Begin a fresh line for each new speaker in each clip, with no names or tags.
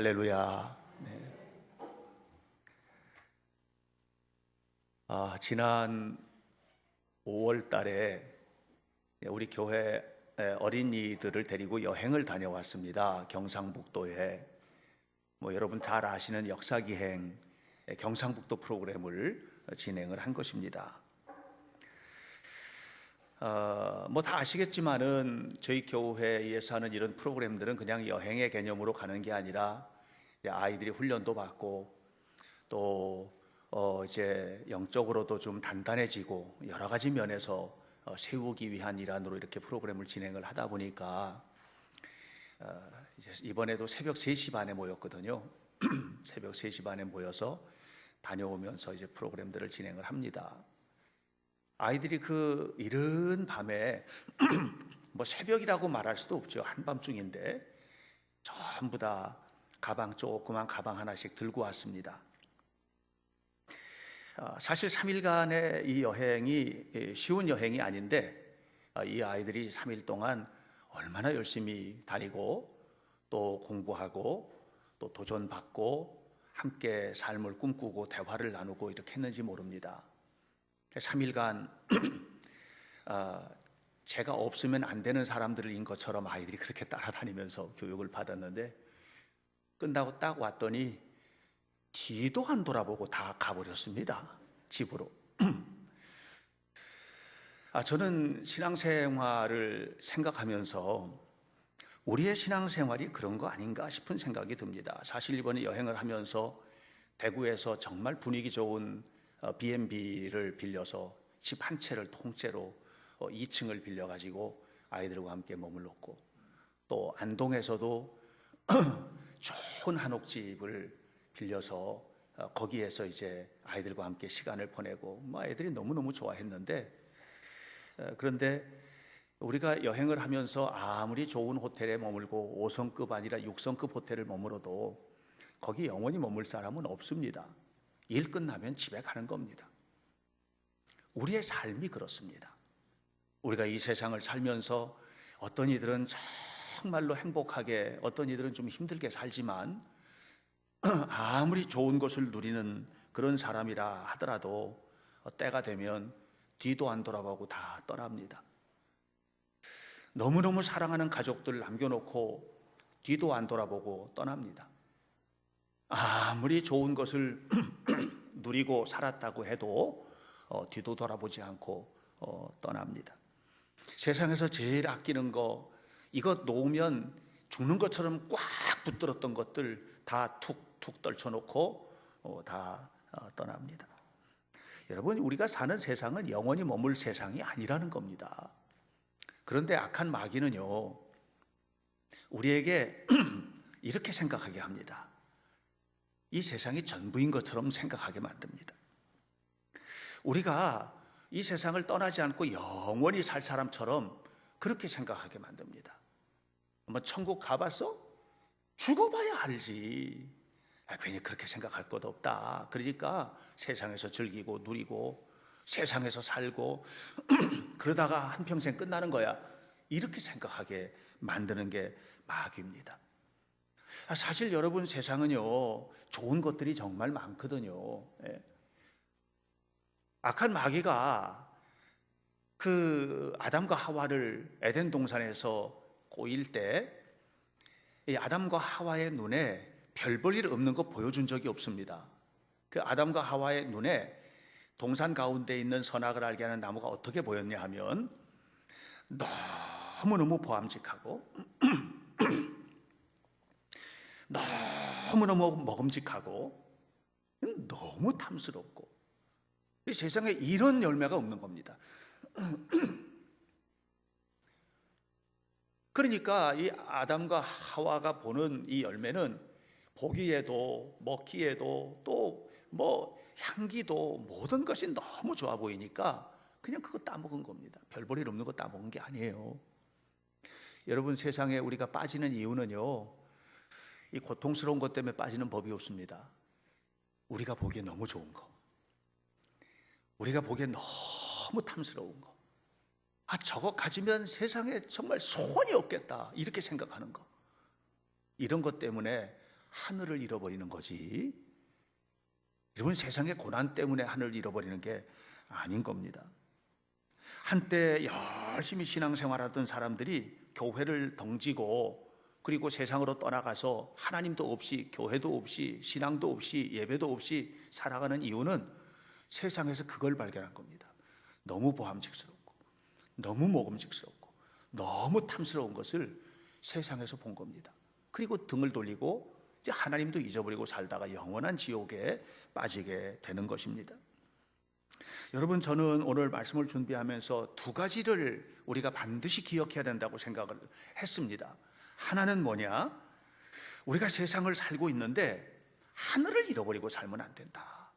할렐루야. 네. 지난 5월 달에 우리 교회 어린이들을 데리고 여행을 다녀왔습니다. 경상북도에. 여러분 잘 아시는 역사기행 경상북도 프로그램을 진행을 한 것입니다. 다 아시겠지만은 저희 교회에서 하는 이런 프로그램들은 그냥 여행의 개념으로 가는 게 아니라 아이들이 훈련도 받고 또 이제 영적으로도 좀 단단해지고 여러 가지 면에서 세우기 위한 일환으로 이렇게 프로그램을 진행을 하다 보니까 이제 이번에도 새벽 3시 반에 모였거든요. 새벽 3시 반에 모여서 다녀오면서 이제 프로그램들을 진행을 합니다. 아이들이 그 이른 밤에 새벽이라고 말할 수도 없죠. 한밤중인데 전부 다 조그만 가방 하나씩 들고 왔습니다. 사실 3일간의 이 여행이 쉬운 여행이 아닌데 이 아이들이 3일 동안 얼마나 열심히 다니고 또 공부하고 또 도전받고 함께 삶을 꿈꾸고 대화를 나누고 이렇게 했는지 모릅니다. 3일간 제가 없으면 안 되는 사람들인 것처럼 아이들이 그렇게 따라다니면서 교육을 받았는데 끝나고 딱 왔더니 뒤도 안 돌아보고 다 가버렸습니다. 집으로. 저는 신앙생활을 생각하면서 우리의 신앙생활이 그런 거 아닌가 싶은 생각이 듭니다. 사실 이번에 여행을 하면서 대구에서 정말 분위기 좋은 B&B를 빌려서 집 한 채를 통째로 2층을 빌려가지고 아이들과 함께 머물렀고, 또 안동에서도 좋은 한옥집을 빌려서 거기에서 이제 아이들과 함께 시간을 보내고 아이들이 너무너무 좋아했는데, 그런데 우리가 여행을 하면서 아무리 좋은 호텔에 머물고 5성급 아니라 6성급 호텔을 머물어도 거기 영원히 머물 사람은 없습니다. 일 끝나면 집에 가는 겁니다. 우리의 삶이 그렇습니다. 우리가 이 세상을 살면서 어떤 이들은 정말로 행복하게, 어떤 이들은 좀 힘들게 살지만 아무리 좋은 것을 누리는 그런 사람이라 하더라도 때가 되면 뒤도 안 돌아보고 다 떠납니다. 너무너무 사랑하는 가족들 남겨놓고 뒤도 안 돌아보고 떠납니다. 아무리 좋은 것을 누리고 살았다고 해도 뒤도 돌아보지 않고 떠납니다. 세상에서 제일 아끼는 거, 이거 놓으면 죽는 것처럼 꽉 붙들었던 것들 다 툭툭 떨쳐놓고 다 떠납니다. 여러분, 우리가 사는 세상은 영원히 머물 세상이 아니라는 겁니다. 그런데 악한 마귀는요, 우리에게 이렇게 생각하게 합니다. 이 세상이 전부인 것처럼 생각하게 만듭니다. 우리가 이 세상을 떠나지 않고 영원히 살 사람처럼 그렇게 생각하게 만듭니다. 한번 천국 가봤어? 죽어봐야 알지. 괜히 그렇게 생각할 것 없다. 그러니까 세상에서 즐기고 누리고 세상에서 살고 그러다가 한평생 끝나는 거야. 이렇게 생각하게 만드는 게 마귀입니다. 사실 여러분, 세상은요 좋은 것들이 정말 많거든요. 악한 마귀가 그 아담과 하와를 에덴 동산에서 꼬일 때 이 아담과 하와의 눈에 별 볼 일 없는 거 보여준 적이 없습니다. 그 아담과 하와의 눈에 동산 가운데 있는 선악을 알게 하는 나무가 어떻게 보였냐 하면 너무너무 보암직하고 너무너무 먹음직하고 너무 탐스럽고, 이 세상에 이런 열매가 없는 겁니다. 그러니까 이 아담과 하와가 보는 이 열매는 보기에도 먹기에도 또 향기도 모든 것이 너무 좋아 보이니까 그냥 그거 따먹은 겁니다. 별 볼 일 없는 거 따먹은 게 아니에요. 여러분, 세상에 우리가 빠지는 이유는요, 이 고통스러운 것 때문에 빠지는 법이 없습니다. 우리가 보기에 너무 좋은 거, 우리가 보기에 너무 탐스러운 거, 저거 가지면 세상에 정말 소원이 없겠다 이렇게 생각하는 거, 이런 것 때문에 하늘을 잃어버리는 거지. 여러분, 세상의 고난 때문에 하늘을 잃어버리는 게 아닌 겁니다. 한때 열심히 신앙생활하던 사람들이 교회를 덩지고 그리고 세상으로 떠나가서 하나님도 없이 교회도 없이 신앙도 없이 예배도 없이 살아가는 이유는 세상에서 그걸 발견한 겁니다. 너무 보함직스럽고 너무 먹음직스럽고 너무 탐스러운 것을 세상에서 본 겁니다. 그리고 등을 돌리고 이제 하나님도 잊어버리고 살다가 영원한 지옥에 빠지게 되는 것입니다. 여러분, 저는 오늘 말씀을 준비하면서 두 가지를 우리가 반드시 기억해야 된다고 생각을 했습니다. 하나는 뭐냐? 우리가 세상을 살고 있는데 하늘을 잃어버리고 살면 안 된다.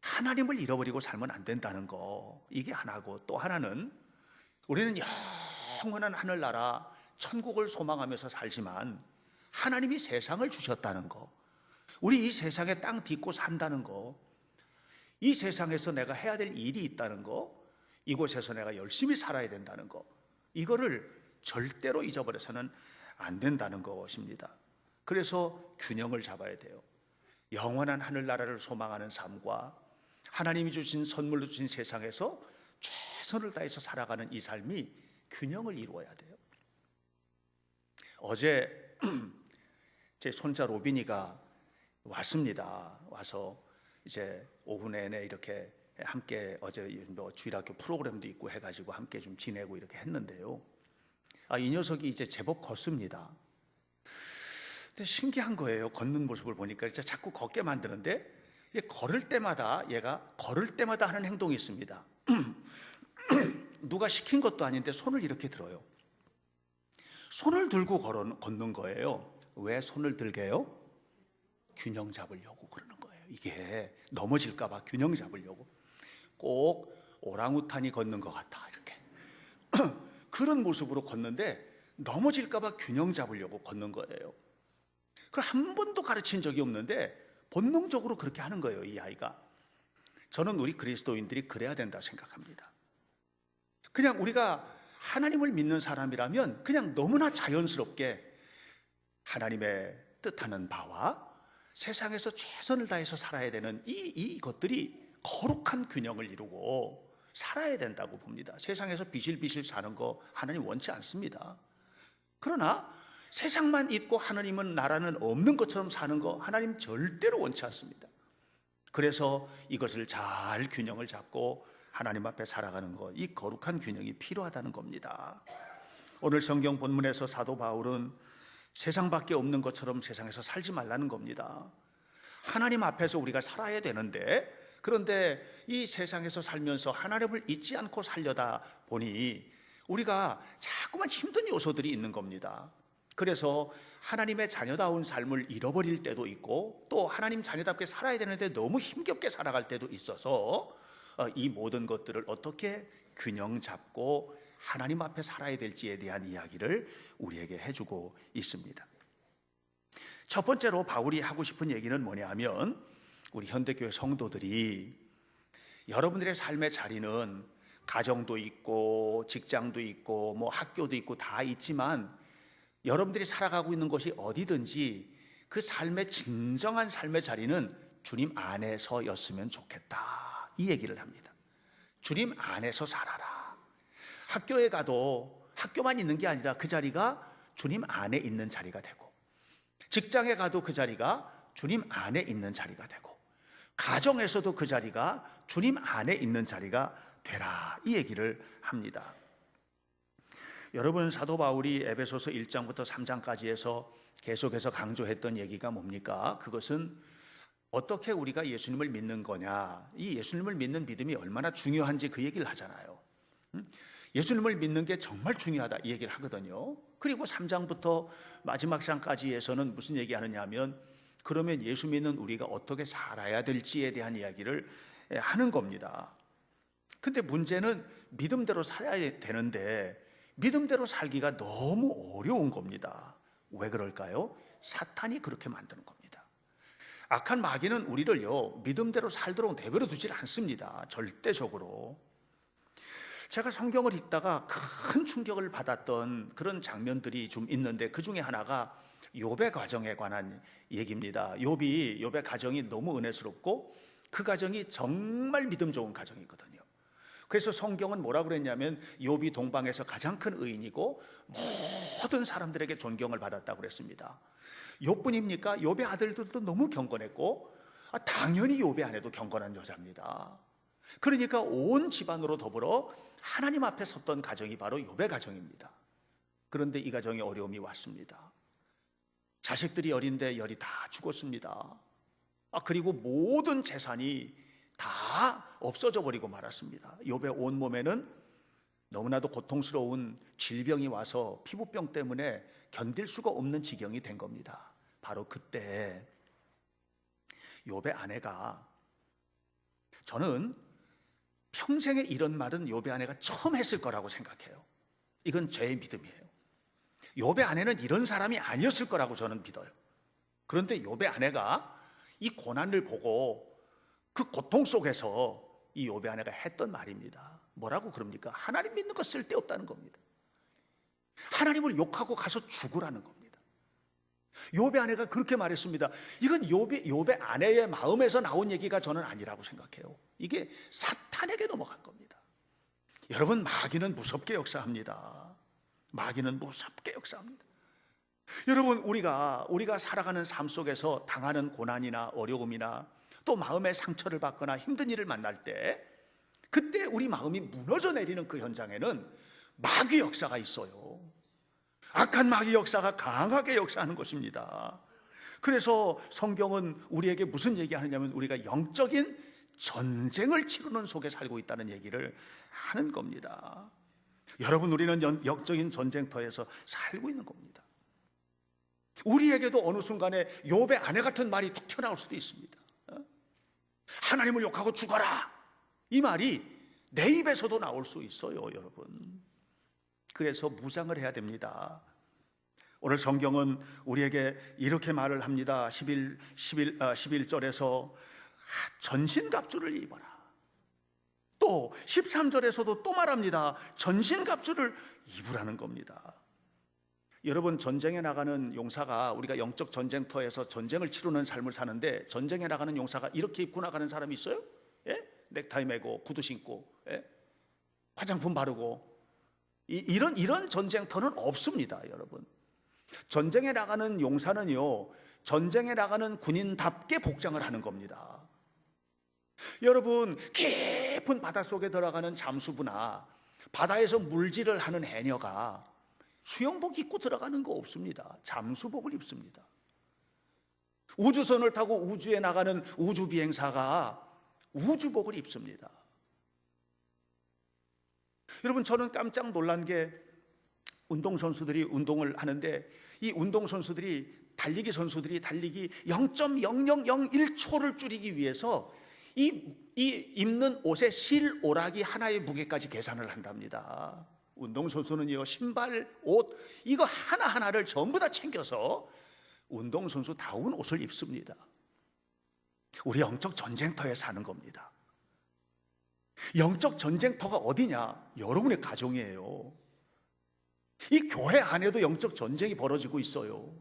하나님을 잃어버리고 살면 안 된다는 거, 이게 하나고, 또 하나는 우리는 영원한 하늘나라 천국을 소망하면서 살지만 하나님이 세상을 주셨다는 거, 우리 이 세상에 땅 딛고 산다는 거, 이 세상에서 내가 해야 될 일이 있다는 거, 이곳에서 내가 열심히 살아야 된다는 거, 이거를 절대로 잊어버려서는 안 된다는 것입니다. 그래서 균형을 잡아야 돼요. 영원한 하늘나라를 소망하는 삶과 하나님이 주신 선물로 주신 세상에서 최선을 다해서 살아가는 이 삶이 균형을 이루어야 돼요. 어제 제 손자 로빈이가 왔습니다. 와서 이제 오후 내내 이렇게 함께 어제 뭐 주일학교 프로그램도 있고 해가지고 함께 좀 지내고 이렇게 했는데요. 이 녀석이 이제 제법 걷습니다. 근데 신기한 거예요. 걷는 모습을 보니까 진짜 자꾸 걷게 만드는데, 걸을 때마다 얘가 걸을 때마다 하는 행동이 있습니다. 누가 시킨 것도 아닌데 손을 이렇게 들어요. 손을 들고 걷는 거예요. 왜 손을 들게요? 균형 잡으려고 그러는 거예요. 이게 넘어질까 봐 균형 잡으려고. 꼭 오랑우탄이 걷는 것 같아, 이렇게. 그런 모습으로 걷는데 넘어질까 봐 균형 잡으려고 걷는 거예요. 그걸 한 번도 가르친 적이 없는데 본능적으로 그렇게 하는 거예요, 이 아이가. 저는 우리 그리스도인들이 그래야 된다 생각합니다. 그냥 우리가 하나님을 믿는 사람이라면 그냥 너무나 자연스럽게 하나님의 뜻하는 바와 세상에서 최선을 다해서 살아야 되는 이것들이 거룩한 균형을 이루고 살아야 된다고 봅니다. 세상에서 비실비실 사는 거 하나님 원치 않습니다. 그러나 세상만 있고 하나님은 나라는 없는 것처럼 사는 거 하나님 절대로 원치 않습니다. 그래서 이것을 잘 균형을 잡고 하나님 앞에 살아가는 것, 이 거룩한 균형이 필요하다는 겁니다. 오늘 성경 본문에서 사도 바울은 세상밖에 없는 것처럼 세상에서 살지 말라는 겁니다. 하나님 앞에서 우리가 살아야 되는데, 그런데 이 세상에서 살면서 하나님을 잊지 않고 살려다 보니 우리가 자꾸만 힘든 요소들이 있는 겁니다. 그래서 하나님의 자녀다운 삶을 잃어버릴 때도 있고, 또 하나님 자녀답게 살아야 되는데 너무 힘겹게 살아갈 때도 있어서 이 모든 것들을 어떻게 균형 잡고 하나님 앞에 살아야 될지에 대한 이야기를 우리에게 해주고 있습니다. 첫 번째로 바울이 하고 싶은 얘기는 뭐냐면, 우리 현대교회 성도들이 여러분들의 삶의 자리는 가정도 있고 직장도 있고 뭐 학교도 있고 다 있지만, 여러분들이 살아가고 있는 곳이 어디든지 그 삶의 진정한 삶의 자리는 주님 안에서였으면 좋겠다, 이 얘기를 합니다. 주님 안에서 살아라. 학교에 가도 학교만 있는 게 아니라 그 자리가 주님 안에 있는 자리가 되고, 직장에 가도 그 자리가 주님 안에 있는 자리가 되고, 가정에서도 그 자리가 주님 안에 있는 자리가 되라, 이 얘기를 합니다. 여러분, 사도 바울이 에베소서 1장부터 3장까지 해서 계속해서 강조했던 얘기가 뭡니까? 그것은 어떻게 우리가 예수님을 믿는 거냐, 이 예수님을 믿는 믿음이 얼마나 중요한지 그 얘기를 하잖아요. 예수님을 믿는 게 정말 중요하다, 이 얘기를 하거든요. 그리고 3장부터 마지막 장까지 해서는 무슨 얘기하느냐 하면, 그러면 예수 믿는 우리가 어떻게 살아야 될지에 대한 이야기를 하는 겁니다. 근데 문제는 믿음대로 살아야 되는데 믿음대로 살기가 너무 어려운 겁니다. 왜 그럴까요? 사탄이 그렇게 만드는 겁니다. 악한 마귀는 우리를요, 믿음대로 살도록 내버려 두질 않습니다. 절대적으로. 제가 성경을 읽다가 큰 충격을 받았던 그런 장면들이 좀 있는데, 그 중에 하나가 욥의 가정에 관한 얘기입니다. 욥의 가정이 너무 은혜스럽고 그 가정이 정말 믿음 좋은 가정이거든요. 그래서 성경은 뭐라 그랬냐면 욥이 동방에서 가장 큰 의인이고 모든 사람들에게 존경을 받았다고 그랬습니다. 욥뿐입니까? 욥의 아들들도 너무 경건했고 당연히 욥의 아내도 경건한 여자입니다. 그러니까 온 집안으로 더불어 하나님 앞에 섰던 가정이 바로 욥의 가정입니다. 그런데 이 가정에 어려움이 왔습니다. 자식들이 어린데 열이 다 죽었습니다. 그리고 모든 재산이 다 없어져 버리고 말았습니다. 욥의 온몸에는 너무나도 고통스러운 질병이 와서 피부병 때문에 견딜 수가 없는 지경이 된 겁니다. 바로 그때 욥의 아내가, 저는 평생에 이런 말은 욥의 아내가 처음 했을 거라고 생각해요. 이건 제 믿음이에요. 욥의 아내는 이런 사람이 아니었을 거라고 저는 믿어요. 그런데 욥의 아내가 이 고난을 보고 그 고통 속에서 이 욥의 아내가 했던 말입니다. 뭐라고 그럽니까? 하나님 믿는 거 쓸데없다는 겁니다. 하나님을 욕하고 가서 죽으라는 겁니다. 욥의 아내가 그렇게 말했습니다. 이건 욥의 아내의 마음에서 나온 얘기가 저는 아니라고 생각해요. 이게 사탄에게 넘어간 겁니다. 여러분, 마귀는 무섭게 역사합니다. 마귀는 무섭게 역사합니다. 여러분, 우리가 살아가는 삶 속에서 당하는 고난이나 어려움이나 또 마음의 상처를 받거나 힘든 일을 만날 때, 그때 우리 마음이 무너져 내리는 그 현장에는 마귀 역사가 있어요. 악한 마귀 역사가 강하게 역사하는 것입니다. 그래서 성경은 우리에게 무슨 얘기하느냐면 우리가 영적인 전쟁을 치르는 속에 살고 있다는 얘기를 하는 겁니다. 여러분, 우리는 영적인 전쟁터에서 살고 있는 겁니다. 우리에게도 어느 순간에 욥의 아내 같은 말이 툭 튀어나올 수도 있습니다. 하나님을 욕하고 죽어라, 이 말이 내 입에서도 나올 수 있어요, 여러분. 그래서 무장을 해야 됩니다. 오늘 성경은 우리에게 이렇게 말을 합니다. 11절에서 전신갑주를 입어라. 또 13절에서도 또 말합니다. 전신갑주를 입으라는 겁니다. 여러분, 전쟁에 나가는 용사가, 우리가 영적 전쟁터에서 전쟁을 치르는 삶을 사는데 전쟁에 나가는 용사가 이렇게 입고 나가는 사람이 있어요? 예? 넥타이 매고 구두 신고, 예? 화장품 바르고, 이런 전쟁터는 없습니다, 여러분. 전쟁에 나가는 용사는요, 전쟁에 나가는 군인답게 복장을 하는 겁니다. 여러분, 깊은 바닷속에 들어가는 잠수부나 바다에서 물질을 하는 해녀가 수영복 입고 들어가는 거 없습니다. 잠수복을 입습니다. 우주선을 타고 우주에 나가는 우주비행사가 우주복을 입습니다. 여러분, 저는 깜짝 놀란 게 운동선수들이 운동을 하는데 이 운동선수들이, 달리기 선수들이 달리기 0.0001초를 줄이기 위해서 이 입는 옷의 실오락이 하나의 무게까지 계산을 한답니다. 운동선수는요, 신발, 옷, 이거 하나하나를 전부 다 챙겨서 운동선수다운 옷을 입습니다. 우리 영적 전쟁터에 사는 겁니다. 영적 전쟁터가 어디냐? 여러분의 가정이에요. 이 교회 안에도 영적 전쟁이 벌어지고 있어요.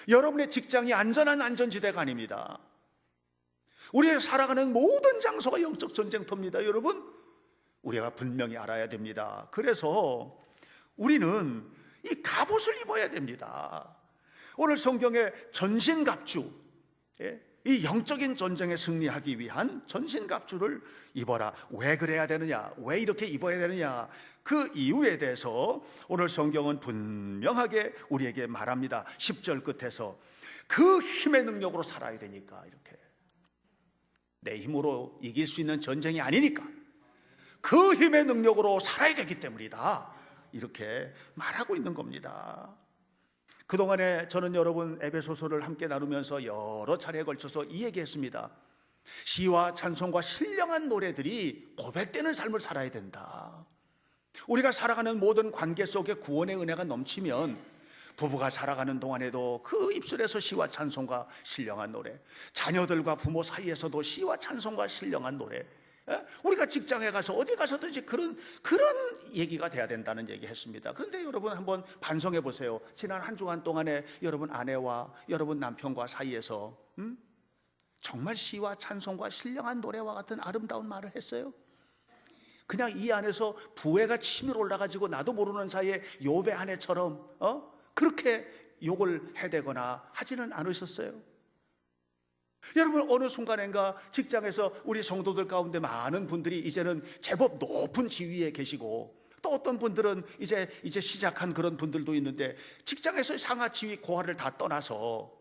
여러분의 직장이 안전한 안전지대가 아닙니다. 우리가 살아가는 모든 장소가 영적 전쟁터입니다. 여러분, 우리가 분명히 알아야 됩니다. 그래서 우리는 이 갑옷을 입어야 됩니다. 오늘 성경에 전신갑주, 이 영적인 전쟁에 승리하기 위한 전신갑주를 입어라. 왜 그래야 되느냐? 왜 이렇게 입어야 되느냐? 그 이유에 대해서 오늘 성경은 분명하게 우리에게 말합니다. 10절 끝에서 그 힘의 능력으로 살아야 되니까, 이렇게. 내 힘으로 이길 수 있는 전쟁이 아니니까 그 힘의 능력으로 살아야 되기 때문이다, 이렇게 말하고 있는 겁니다. 그동안에 저는 여러분 에베소서를 함께 나누면서 여러 차례에 걸쳐서 이 얘기했습니다. 시와 찬송과 신령한 노래들이 고백되는 삶을 살아야 된다. 우리가 살아가는 모든 관계 속에 구원의 은혜가 넘치면 부부가 살아가는 동안에도 그 입술에서 시와 찬송과 신령한 노래, 자녀들과 부모 사이에서도 시와 찬송과 신령한 노래, 우리가 직장에 가서 어디 가서든지 그런 얘기가 돼야 된다는 얘기 했습니다. 그런데 여러분 한번 반성해 보세요. 지난 한 주간 동안에 여러분 아내와 여러분 남편과 사이에서 정말 시와 찬송과 신령한 노래와 같은 아름다운 말을 했어요? 그냥 이 안에서 부해가 치밀어 올라가지고 나도 모르는 사이에 욥의 아내처럼 그렇게 욕을 해대거나 하지는 않으셨어요? 여러분 어느 순간인가 직장에서 우리 성도들 가운데 많은 분들이 이제는 제법 높은 지위에 계시고, 또 어떤 분들은 이제 시작한 그런 분들도 있는데 직장에서 상하 지위 고하를 다 떠나서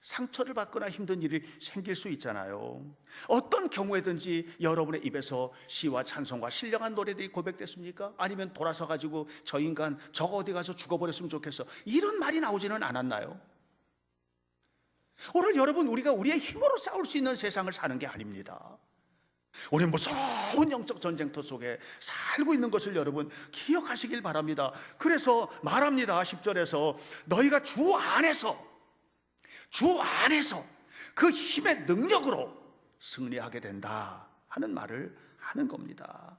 상처를 받거나 힘든 일이 생길 수 있잖아요. 어떤 경우에든지 여러분의 입에서 시와 찬송과 신령한 노래들이 고백됐습니까? 아니면 돌아서 가지고 저 인간 저거 어디 가서 죽어버렸으면 좋겠어, 이런 말이 나오지는 않았나요? 오늘 여러분 우리가 우리의 힘으로 싸울 수 있는 세상을 사는 게 아닙니다. 우리는 무서운 영적 전쟁터 속에 살고 있는 것을 여러분 기억하시길 바랍니다. 그래서 말합니다. 10절에서 너희가 주 안에서 그 힘의 능력으로 승리하게 된다 하는 말을 하는 겁니다.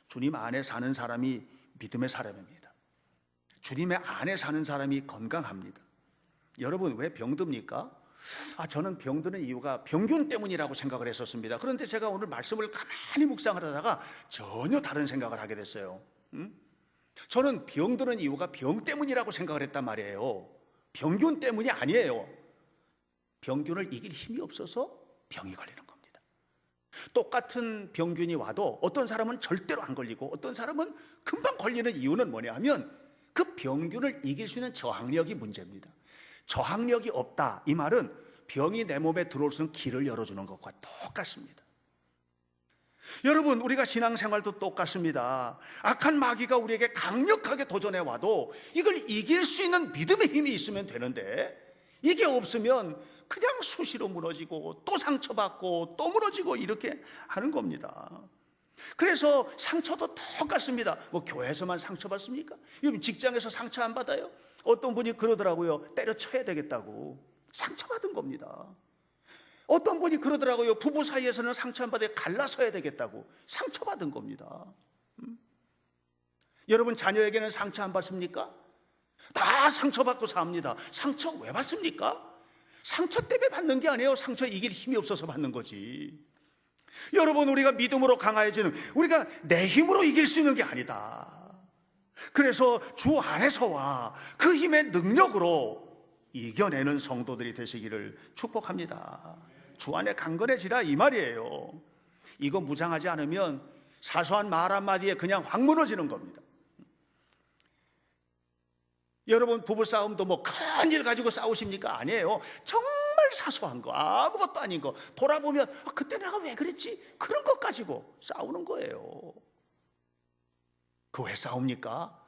주님 안에 사는 사람이 믿음의 사람입니다. 주님의 안에 사는 사람이 건강합니다. 여러분 왜 병듭니까? 저는 병드는 이유가 병균 때문이라고 생각을 했었습니다. 그런데 제가 오늘 말씀을 가만히 묵상을 하다가 전혀 다른 생각을 하게 됐어요. 저는 병드는 이유가 병 때문이라고 생각을 했단 말이에요. 병균 때문이 아니에요. 병균을 이길 힘이 없어서 병이 걸리는 겁니다. 똑같은 병균이 와도 어떤 사람은 절대로 안 걸리고 어떤 사람은 금방 걸리는 이유는 뭐냐 하면 그 병균을 이길 수 있는 저항력이 문제입니다. 저항력이 없다, 이 말은 병이 내 몸에 들어올 수 있는 길을 열어주는 것과 똑같습니다. 여러분 우리가 신앙생활도 똑같습니다. 악한 마귀가 우리에게 강력하게 도전해 와도 이걸 이길 수 있는 믿음의 힘이 있으면 되는데, 이게 없으면 그냥 수시로 무너지고 또 상처받고 또 무너지고 이렇게 하는 겁니다. 그래서 상처도 똑같습니다. 뭐 교회에서만 상처받습니까? 여러분 직장에서 상처 안 받아요? 어떤 분이 그러더라고요. 때려쳐야 되겠다고. 상처받은 겁니다. 어떤 분이 그러더라고요. 부부 사이에서는 상처 안 받아요. 갈라서야 되겠다고. 상처받은 겁니다. 여러분 자녀에게는 상처 안 받습니까? 다 상처받고 삽니다. 상처 왜 받습니까? 상처 때문에 받는 게 아니에요. 상처 이길 힘이 없어서 받는 거지. 여러분 우리가 믿음으로 강해지는, 우리가 내 힘으로 이길 수 있는 게 아니다. 그래서 주 안에서와 그 힘의 능력으로 이겨내는 성도들이 되시기를 축복합니다. 주 안에 강건해지라 이 말이에요. 이거 무장하지 않으면 사소한 말 한마디에 그냥 확 무너지는 겁니다. 여러분 부부싸움도 뭐 큰 일 가지고 싸우십니까? 아니에요. 정말 사소한 거, 아무것도 아닌 거 돌아보면 그때 내가 왜 그랬지? 그런 것 가지고 싸우는 거예요. 그 왜 싸웁니까?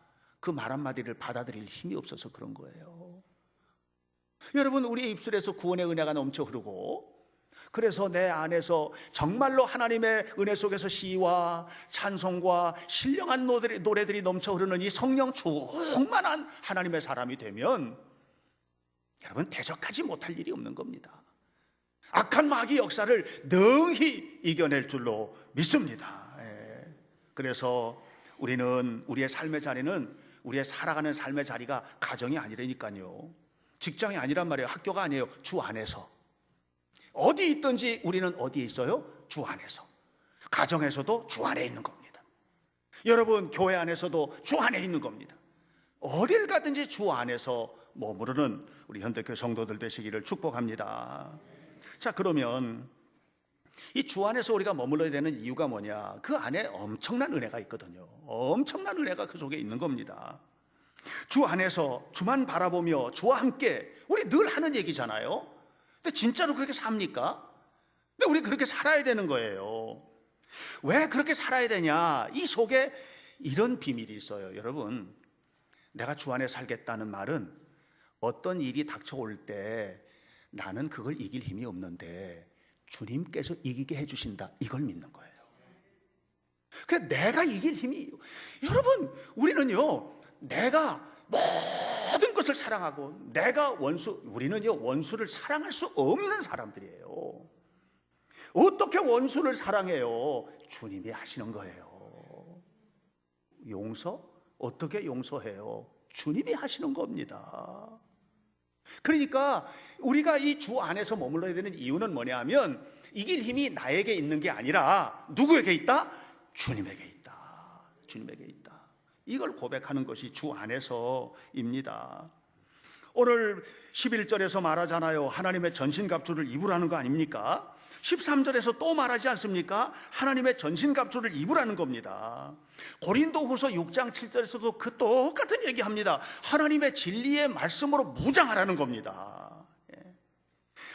그 말 한마디를 받아들일 힘이 없어서 그런 거예요. 여러분 우리의 입술에서 구원의 은혜가 넘쳐 흐르고, 그래서 내 안에서 정말로 하나님의 은혜 속에서 시와 찬송과 신령한 노래들이 넘쳐 흐르는 이 성령 충만한 하나님의 사람이 되면 여러분 대적하지 못할 일이 없는 겁니다. 악한 마귀 역사를 능히 이겨낼 줄로 믿습니다. 그래서 우리는 우리의 삶의 자리는, 우리의 살아가는 삶의 자리가 가정이 아니라니까요. 직장이 아니란 말이에요. 학교가 아니에요. 주 안에서. 어디 있든지 우리는 어디에 있어요? 주 안에서. 가정에서도 주 안에 있는 겁니다. 여러분 교회 안에서도 주 안에 있는 겁니다. 어딜 가든지 주 안에서 머무르는 우리 현대교회 성도들 되시기를 축복합니다. 자, 그러면 이 주 안에서 우리가 머물러야 되는 이유가 뭐냐? 그 안에 엄청난 은혜가 있거든요. 엄청난 은혜가 그 속에 있는 겁니다. 주 안에서 주만 바라보며 주와 함께, 우리 늘 하는 얘기잖아요. 근데 진짜로 그렇게 삽니까? 근데 우리 그렇게 살아야 되는 거예요. 왜 그렇게 살아야 되냐? 이 속에 이런 비밀이 있어요. 여러분, 내가 주 안에 살겠다는 말은 어떤 일이 닥쳐올 때 나는 그걸 이길 힘이 없는데 주님께서 이기게 해주신다, 이걸 믿는 거예요. 그러니까 내가 이길 힘이, 여러분 우리는요, 내가 모든 것을 사랑하고 우리는요 원수를 사랑할 수 없는 사람들이에요. 어떻게 원수를 사랑해요? 주님이 하시는 거예요. 용서? 어떻게 용서해요? 주님이 하시는 겁니다. 그러니까 우리가 이 주 안에서 머물러야 되는 이유는 뭐냐 하면 이길 힘이 나에게 있는 게 아니라 누구에게 있다? 주님에게 있다. 주님에게 있다. 이걸 고백하는 것이 주 안에서입니다. 오늘 11절에서 말하잖아요. 하나님의 전신갑주를 입으라는 거 아닙니까? 13절에서 또 말하지 않습니까? 하나님의 전신갑주를 입으라는 겁니다. 고린도후서 6장 7절에서도 그 똑같은 얘기합니다. 하나님의 진리의 말씀으로 무장하라는 겁니다.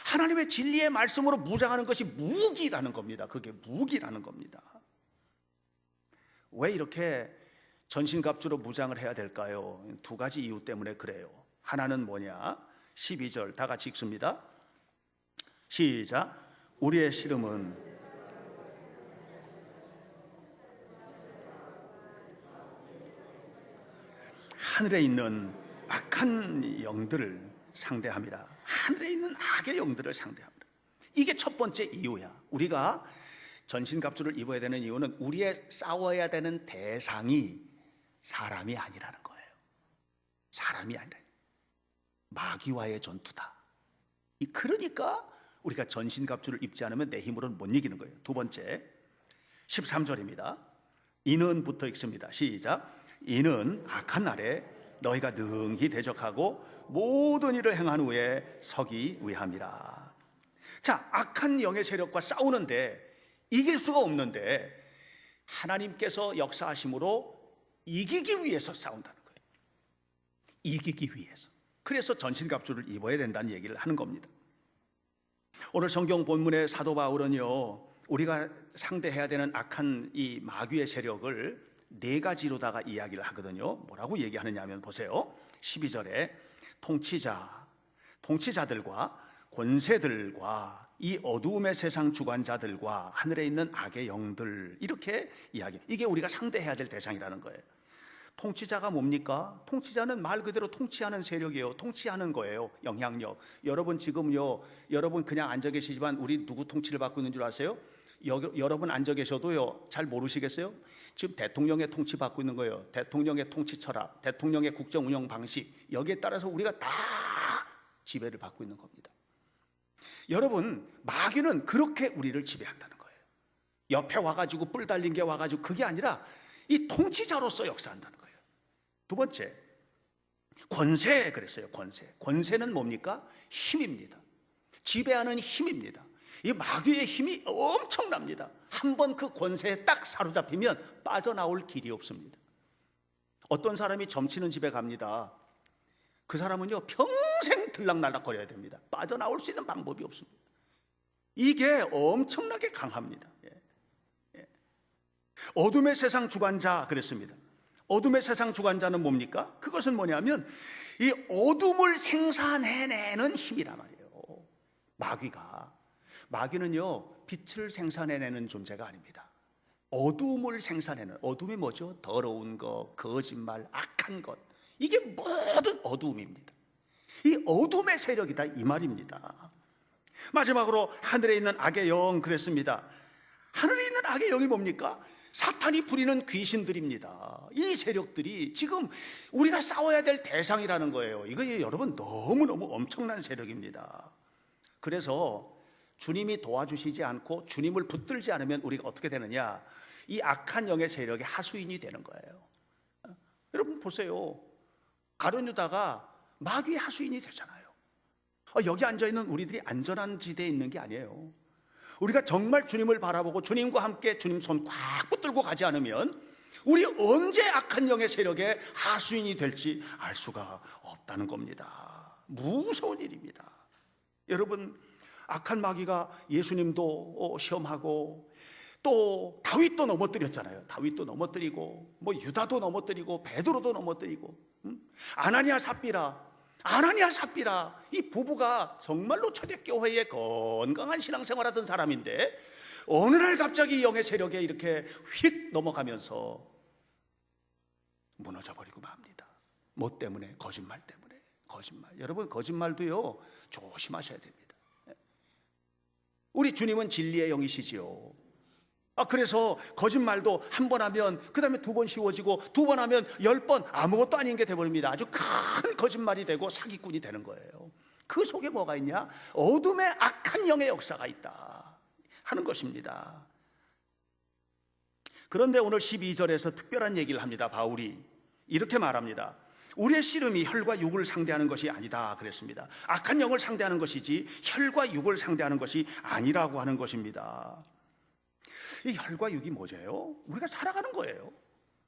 하나님의 진리의 말씀으로 무장하는 것이 무기라는 겁니다. 그게 무기라는 겁니다. 왜 이렇게 전신갑주로 무장을 해야 될까요? 두 가지 이유 때문에 그래요. 하나는 뭐냐? 12절 다 같이 읽습니다. 시작. 우리의 씨름은 하늘에 있는 악한 영들을 상대합니다. 하늘에 있는 악의 영들을 상대합니다. 이게 첫 번째 이유야. 우리가 전신갑주를 입어야 되는 이유는 우리의 싸워야 되는 대상이 사람이 아니라는 거예요. 사람이 아니라 마귀와의 전투다. 그러니까 우리가 전신갑주를 입지 않으면 내 힘으로는 못 이기는 거예요. 두 번째 13절입니다. 이는 부터 읽습니다. 시작. 이는 악한 날에 너희가 능히 대적하고 모든 일을 행한 후에 서기 위함이라. 자, 악한 영의 세력과 싸우는데 이길 수가 없는데 하나님께서 역사하심으로 이기기 위해서 싸운다는 거예요. 이기기 위해서. 그래서 전신갑주를 입어야 된다는 얘기를 하는 겁니다. 오늘 성경 본문의 사도 바울은요, 우리가 상대해야 되는 악한 이 마귀의 세력을 네 가지로다가 이야기를 하거든요. 뭐라고 얘기하느냐 하면 보세요. 12절에 통치자들과 권세들과 이 어두움의 세상 주관자들과 하늘에 있는 악의 영들, 이렇게 이야기. 이게 우리가 상대해야 될 대상이라는 거예요. 통치자가 뭡니까? 통치자는 말 그대로 통치하는 세력이에요. 통치하는 거예요. 영향력. 여러분 지금요, 여러분 그냥 앉아 계시지만 우리 누구 통치를 받고 있는 줄 아세요? 여러분 앉아 계셔도요, 잘 모르시겠어요? 지금 대통령의 통치 받고 있는 거예요. 대통령의 통치 철학, 대통령의 국정 운영 방식, 여기에 따라서 우리가 다 지배를 받고 있는 겁니다. 여러분, 마귀는 그렇게 우리를 지배한다는 거예요. 옆에 와가지고 뿔 달린 게 와가지고 그게 아니라 이 통치자로서 역사한다는 거예요. 두 번째, 권세 그랬어요. 권세는 뭡니까? 힘입니다. 지배하는 힘입니다. 이 마귀의 힘이 엄청납니다. 한번 그 권세에 딱 사로잡히면 빠져나올 길이 없습니다. 어떤 사람이 점치는 집에 갑니다. 그 사람은요, 평생 들락날락거려야 됩니다. 빠져나올 수 있는 방법이 없습니다. 이게 엄청나게 강합니다. 어둠의 세상 주관자 그랬습니다. 어둠의 세상 주관자는 뭡니까? 그것은 뭐냐면 이 어둠을 생산해내는 힘이란 말이에요. 마귀는요, 빛을 생산해내는 존재가 아닙니다. 어둠을 생산해내는, 어둠이 뭐죠? 더러운 것, 거짓말, 악한 것, 이게 모든 어둠입니다. 이 어둠의 세력이다 이 말입니다. 마지막으로 하늘에 있는 악의 영 그랬습니다. 하늘에 있는 악의 영이 뭡니까? 사탄이 부리는 귀신들입니다. 이 세력들이 지금 우리가 싸워야 될 대상이라는 거예요. 이거 여러분 너무너무 엄청난 세력입니다. 그래서 주님이 도와주시지 않고 주님을 붙들지 않으면 우리가 어떻게 되느냐? 이 악한 영의 세력의 하수인이 되는 거예요. 여러분 보세요. 가룟 유다가 마귀의 하수인이 되잖아요. 여기 앉아있는 우리들이 안전한 지대에 있는 게 아니에요. 우리가 정말 주님을 바라보고 주님과 함께 주님 손 꽉 붙들고 가지 않으면 우리 언제 악한 영의 세력의 하수인이 될지 알 수가 없다는 겁니다. 무서운 일입니다. 여러분, 악한 마귀가 예수님도 시험하고 또 다윗도 넘어뜨렸잖아요. 다윗도 넘어뜨리고 뭐 유다도 넘어뜨리고 베드로도 넘어뜨리고 아나니아 삽비라 이 부부가 정말로 초대교회의 건강한 신앙생활하던 사람인데 어느 날 갑자기 영의 세력에 이렇게 휙 넘어가면서 무너져버리고 맙니다. 뭐 때문에? 거짓말 때문에. 거짓말. 여러분, 거짓말도요 조심하셔야 됩니다. 우리 주님은 진리의 영이시지요. 그래서 거짓말도 한 번 하면 그 다음에 두 번 쉬워지고, 두 번 하면 10번 아무것도 아닌 게 돼버립니다. 아주 큰 거짓말이 되고 사기꾼이 되는 거예요. 그 속에 뭐가 있냐? 어둠의 악한 영의 역사가 있다 하는 것입니다. 그런데 오늘 12절에서 특별한 얘기를 합니다. 바울이 이렇게 말합니다. 우리의 씨름이 혈과 육을 상대하는 것이 아니다 그랬습니다. 악한 영을 상대하는 것이지 혈과 육을 상대하는 것이 아니라고 하는 것입니다. 이 혈과 육이 뭐죠? 우리가 살아가는 거예요.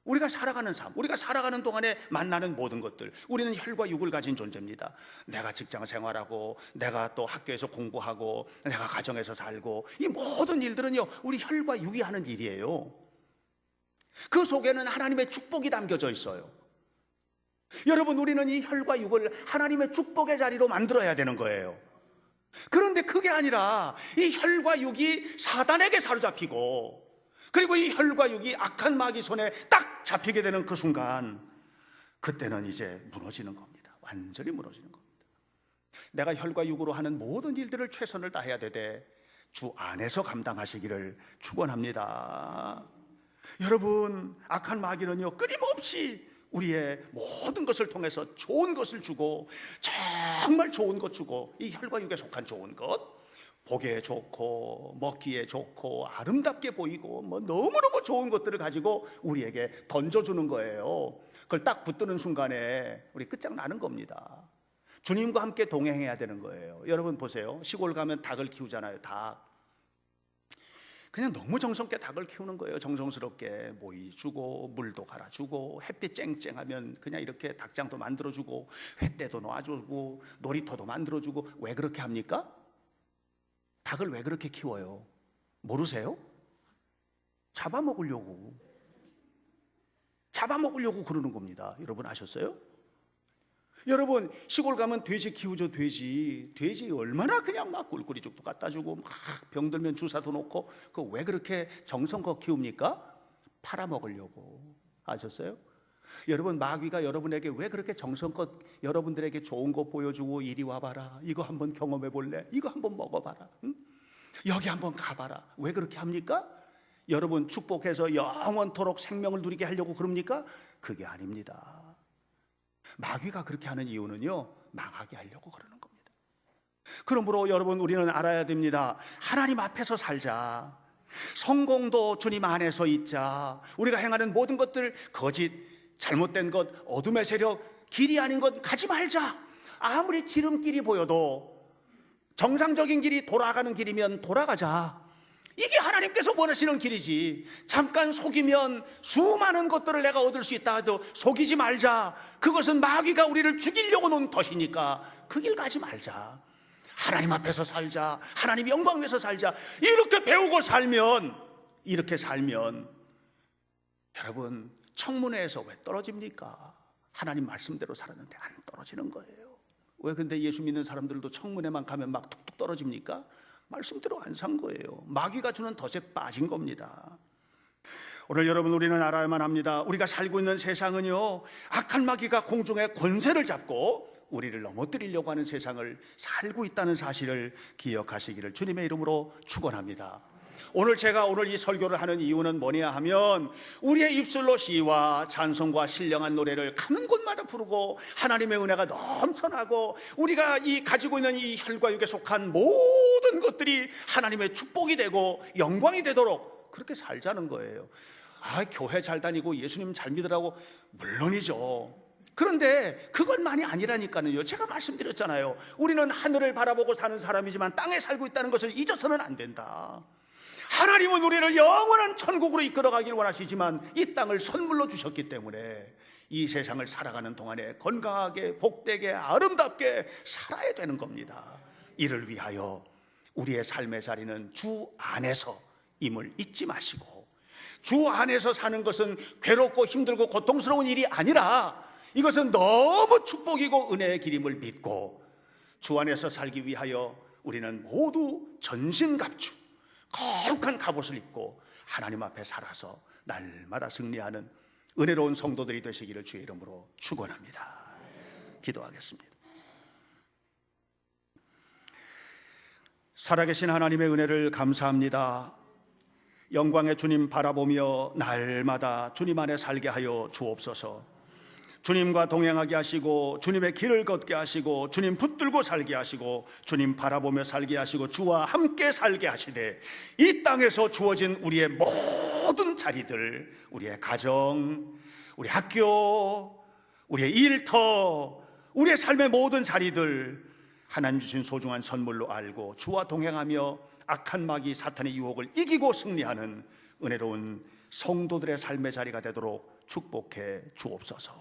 우리가 살아가는 삶, 우리가 살아가는 동안에 만나는 모든 것들, 우리는 혈과 육을 가진 존재입니다. 내가 직장 생활하고, 내가 또 학교에서 공부하고, 내가 가정에서 살고, 이 모든 일들은요 우리 혈과 육이 하는 일이에요. 그 속에는 하나님의 축복이 담겨져 있어요. 여러분, 우리는 이 혈과 육을 하나님의 축복의 자리로 만들어야 되는 거예요. 그런데 그게 아니라 이 혈과 육이 사단에게 사로잡히고, 그리고 이 혈과 육이 악한 마귀 손에 딱 잡히게 되는 그 순간, 그때는 이제 무너지는 겁니다. 완전히 무너지는 겁니다. 내가 혈과 육으로 하는 모든 일들을 최선을 다해야 되되 주 안에서 감당하시기를 축원합니다. 여러분, 악한 마귀는요 끊임없이 우리의 모든 것을 통해서 좋은 것을 주고, 정말 좋은 것 주고, 이 혈과 육에 속한 좋은 것, 보기에 좋고 먹기에 좋고 아름답게 보이고 뭐 너무너무 좋은 것들을 가지고 우리에게 던져주는 거예요. 그걸 딱 붙드는 순간에 우리 끝장나는 겁니다. 주님과 함께 동행해야 되는 거예요. 여러분 보세요. 시골 가면 닭을 키우잖아요. 닭. 그냥 너무 정성있게 닭을 키우는 거예요. 정성스럽게 모이 주고 물도 갈아주고, 햇빛 쨍쨍하면 그냥 이렇게 닭장도 만들어주고, 횃대도 놔주고, 놀이터도 만들어주고. 왜 그렇게 합니까? 닭을 왜 그렇게 키워요? 모르세요? 잡아먹으려고 그러는 겁니다. 여러분 아셨어요? 여러분, 시골 가면 돼지 키우죠. 돼지 얼마나 그냥 막 꿀꿀이죽도 갖다 주고, 막 병들면 주사도 놓고. 그거 왜 그렇게 정성껏 키웁니까? 팔아먹으려고. 아셨어요? 여러분, 마귀가 여러분에게 왜 그렇게 정성껏 여러분들에게 좋은 거 보여주고, 이리 와봐라, 이거 한번 경험해 볼래, 이거 한번 먹어봐라, 응? 여기 한번 가봐라. 왜 그렇게 합니까? 여러분 축복해서 영원토록 생명을 누리게 하려고 그럽니까? 그게 아닙니다. 마귀가 그렇게 하는 이유는요, 망하게 하려고 그러는 겁니다. 그러므로 여러분, 우리는 알아야 됩니다. 하나님 앞에서 살자. 성공도 주님 안에서 있자. 우리가 행하는 모든 것들, 거짓, 잘못된 것, 어둠의 세력, 길이 아닌 것 가지 말자. 아무리 지름길이 보여도 정상적인 길이 돌아가는 길이면 돌아가자. 이게 하나님께서 원하시는 길이지. 잠깐 속이면 수많은 것들을 내가 얻을 수 있다 해도 속이지 말자. 그것은 마귀가 우리를 죽이려고 놓은 덫이니까 그 길 가지 말자. 하나님 앞에서 살자. 하나님 영광 위에서 살자. 이렇게 배우고 살면, 이렇게 살면 여러분, 청문회에서 왜 떨어집니까? 하나님 말씀대로 살았는데 안 떨어지는 거예요. 왜 근데 예수 믿는 사람들도 청문회만 가면 막 툭툭 떨어집니까? 말씀대로 안 산 거예요. 마귀가 주는 덫에 빠진 겁니다. 오늘 여러분, 우리는 알아야만 합니다. 우리가 살고 있는 세상은요, 악한 마귀가 공중의 권세를 잡고 우리를 넘어뜨리려고 하는 세상을 살고 있다는 사실을 기억하시기를 주님의 이름으로 축원합니다. 오늘 제가 이 설교를 하는 이유는 뭐냐 하면, 우리의 입술로 시와 찬송과 신령한 노래를 가는 곳마다 부르고, 하나님의 은혜가 넘쳐나고, 우리가 가지고 있는 이 혈과 육에 속한 모든 것들이 하나님의 축복이 되고 영광이 되도록 그렇게 살자는 거예요. 교회 잘 다니고 예수님 잘 믿으라고, 물론이죠. 그런데 그것만이 아니라니까요. 제가 말씀드렸잖아요. 우리는 하늘을 바라보고 사는 사람이지만 땅에 살고 있다는 것을 잊어서는 안 된다. 하나님은 우리를 영원한 천국으로 이끌어가길 원하시지만 이 땅을 선물로 주셨기 때문에 이 세상을 살아가는 동안에 건강하게, 복되게, 아름답게 살아야 되는 겁니다. 이를 위하여 우리의 삶의 자리는 주 안에서 임을 잊지 마시고, 주 안에서 사는 것은 괴롭고 힘들고 고통스러운 일이 아니라 이것은 너무 축복이고 은혜의 길임을 믿고, 주 안에서 살기 위하여 우리는 모두 전신갑주, 거룩한 갑옷을 입고 하나님 앞에 살아서 날마다 승리하는 은혜로운 성도들이 되시기를 주의 이름으로 축원합니다. 기도하겠습니다. 살아계신 하나님의 은혜를 감사합니다. 영광의 주님 바라보며 날마다 주님 안에 살게 하여 주옵소서. 주님과 동행하게 하시고 주님의 길을 걷게 하시고 주님 붙들고 살게 하시고 주님 바라보며 살게 하시고 주와 함께 살게 하시되 이 땅에서 주어진 우리의 모든 자리들, 우리의 가정, 우리 학교, 우리의 일터, 우리의 삶의 모든 자리들 하나님 주신 소중한 선물로 알고 주와 동행하며 악한 마귀 사탄의 유혹을 이기고 승리하는 은혜로운 성도들의 삶의 자리가 되도록 축복해 주옵소서.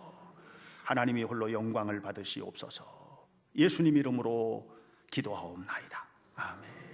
하나님이 홀로 영광을 받으시옵소서. 예수님 이름으로 기도하옵나이다. 아멘.